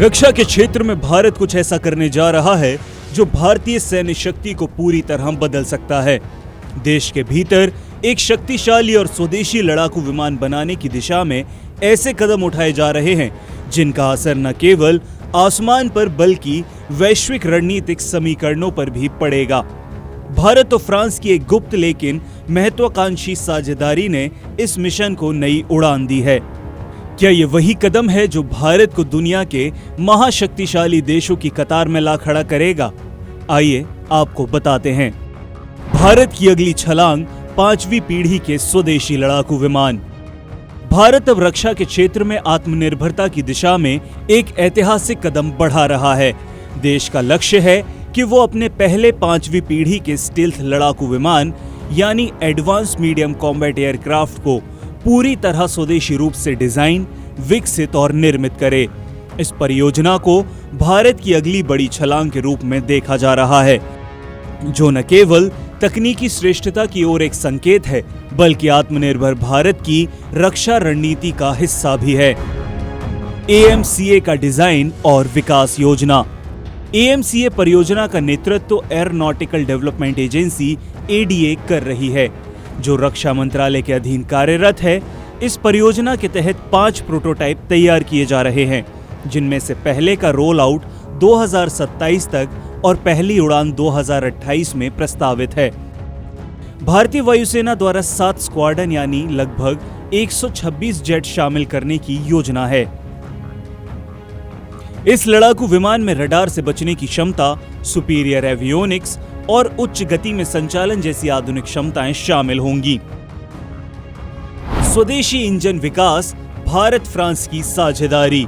रक्षा के क्षेत्र में भारत कुछ ऐसा करने जा रहा है जो भारतीय सैन्य शक्ति को पूरी तरह बदल सकता है। देश के भीतर एक शक्तिशाली और स्वदेशी लड़ाकू विमान बनाने की दिशा में ऐसे कदम उठाए जा रहे हैं जिनका असर न केवल आसमान पर बल्कि वैश्विक रणनीतिक समीकरणों पर भी पड़ेगा। भारत और फ्रांस की एक गुप्त लेकिन महत्वाकांक्षी साझेदारी ने इस मिशन को नई उड़ान दी है। क्या ये वही कदम है जो भारत को दुनिया के महाशक्तिशाली देशों की कतार में ला खड़ा करेगा? आइए आपको बताते हैं। भारत की अगली छलांग 5वीं पीढ़ी के स्वदेशी लड़ाकू विमान। भारत अब रक्षा के क्षेत्र में आत्मनिर्भरता की दिशा में एक ऐतिहासिक कदम बढ़ा रहा है। देश का लक्ष्य है कि वो अपने पहले 5वीं पीढ़ी के स्टील्थ लड़ाकू विमान यानी एडवांस मीडियम कॉम्बैट एयरक्राफ्ट को पूरी तरह स्वदेशी रूप से डिजाइन, विकसित और निर्मित करे। इस परियोजना को भारत की अगली बड़ी छलांग के रूप में देखा जा रहा है, जो न केवल तकनीकी श्रेष्ठता की ओर एक संकेत है बल्कि आत्मनिर्भर भारत की रक्षा रणनीति का हिस्सा भी है। AMCA का डिजाइन और विकास योजना। AMCA परियोजना का नेतृत्व एरोनॉटिकल डेवलपमेंट एजेंसी ADA कर रही है, जो रक्षा मंत्रालय के अधीन कार्यरत है। इस परियोजना के तहत 5 प्रोटोटाइप तैयार किए जा रहे हैं, जिनमें से पहले का रोल आउट 2027 तक और पहली उड़ान 2028 में प्रस्तावित है। भारतीय वायुसेना द्वारा 7 स्क्वाड्रन यानी लगभग 126 जेट शामिल करने की योजना है। इस लड़ाकू विमान में रडार से बचने की क्षमता, सुपीरियर एवियोनिक्स और उच्च गति में संचालन जैसी आधुनिक क्षमताएं शामिल होंगी। स्वदेशी इंजन विकास, भारत फ्रांस की साझेदारी।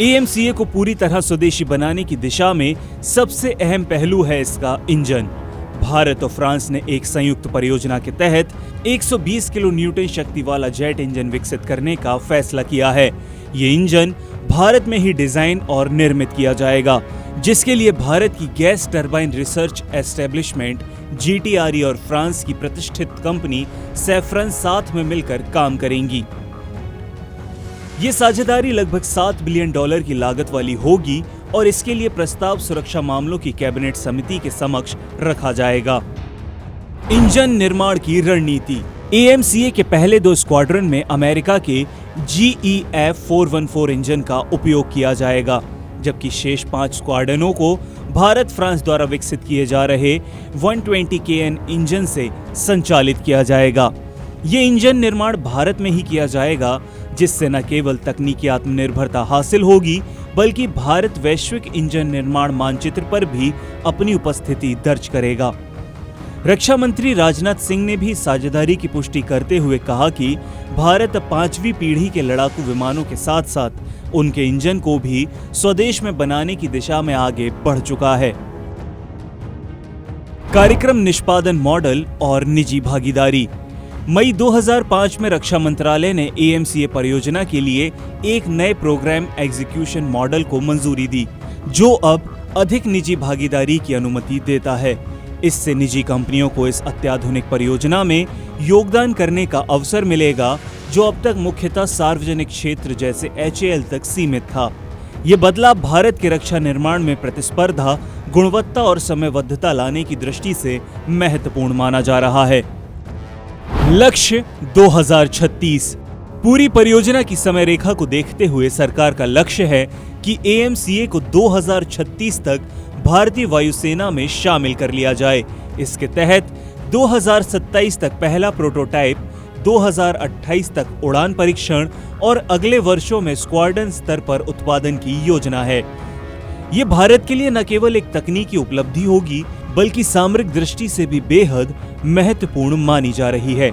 AMCA को पूरी तरह स्वदेशी बनाने की दिशा में सबसे अहम पहलू है इसका इंजन। भारत और फ्रांस ने एक संयुक्त परियोजना के तहत 120 किलो न्यूटन शक्ति वाला जेट इंजन विकसित करने का फैसला किया है। ये इंजन भारत में ही डिजाइन और निर्मित किया जाएगा, जिसके लिए भारत की gas turbine research establishment GTRE और फ्रांस की प्रतिष्ठित कंपनी सैफ्रन साथ में मिलकर काम करेंगी। ये साझेदारी लगभग $7 बिलियन की लागत वाली होगी और इसके लिए प्रस्ताव सुरक्षा मामलों की कैबिनेट समिति के समक्ष रखा जाएगा। इंजन निर्माण की रणनीति। AMCA के पहले 2 स्क्वाड्रन में अमेरिका के GEF 414 इंजन का उपयोग किया जाएगा, जबकि शेष 5 स्क्वाड्रनों को भारत फ्रांस द्वारा विकसित किए जा रहे 120 KN इंजन से संचालित किया जाएगा। ये इंजन निर्माण भारत में ही किया जाएगा, जिससे न केवल तकनीकी आत्मनिर्भरता हासिल होगी बल्कि भारत वैश्विक इंजन निर्माण मानचित्र पर भी अपनी उपस्थिति दर्ज करेगा। रक्षा मंत्री राजनाथ सिंह ने भी साझेदारी की पुष्टि करते हुए कहा कि भारत 5वीं पीढ़ी के लड़ाकू विमानों के साथ साथ उनके इंजन को भी स्वदेश में बनाने की दिशा में आगे बढ़ चुका है। कार्यक्रम निष्पादन मॉडल और निजी भागीदारी। मई 2005 में रक्षा मंत्रालय ने AMCA परियोजना के लिए एक नए प्रोग्राम एग्जीक्यूशन मॉडल को मंजूरी दी, जो अब अधिक निजी भागीदारी की अनुमति देता है। इससे निजी कंपनियों को इस अत्याधुनिक परियोजना में योगदान करने का अवसर मिलेगा, जो अब तक मुख्यतः सार्वजनिक क्षेत्र जैसे HAL तक सीमित था। ये बदलाव भारत के रक्षा निर्माण में प्रतिस्पर्धा, गुणवत्ता और समयबद्धता लाने की दृष्टि से महत्वपूर्ण माना जा रहा है। लक्ष्य 2036। पूरी परियोजना की समय रेखा को देखते हुए सरकार का लक्ष्य है कि AMCA को 2036 तक भारतीय वायुसेना में शामिल कर लिया जाए। इसके तहत 2027 तक पहला प्रोटोटाइप, 2028 तक उड़ान परीक्षण और अगले वर्षों में स्क्वाड्रन स्तर पर उत्पादन की योजना है। ये भारत के लिए न केवल एक तकनीकी उपलब्धि होगी बल्कि सामरिक दृष्टि से भी बेहद महत्वपूर्ण मानी जा रही है।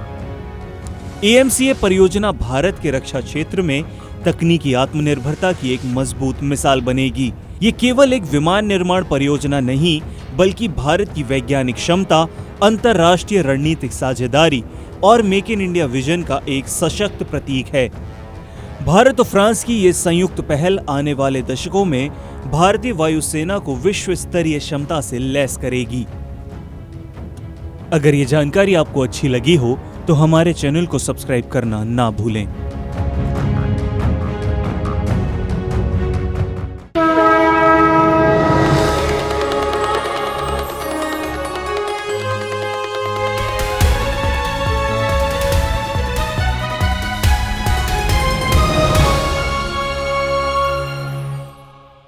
AMCA परियोजना भारत के रक्षा क्षेत्र में तकनीकी आत्मनिर्भरता की एक मजबूत मिसाल बनेगी। ये केवल एक विमान निर्माण परियोजना नहीं बल्कि भारत की वैज्ञानिक क्षमता, अंतर्राष्ट्रीय रणनीतिक साझेदारी और मेक इन इंडिया विजन का एक सशक्त प्रतीक है। भारत और फ्रांस की ये संयुक्त पहल आने वाले दशकों में भारतीय वायुसेना को विश्व स्तरीय क्षमता से लैस करेगी। अगर ये जानकारी आपको अच्छी लगी हो तो हमारे चैनल को सब्सक्राइब करना ना भूलें।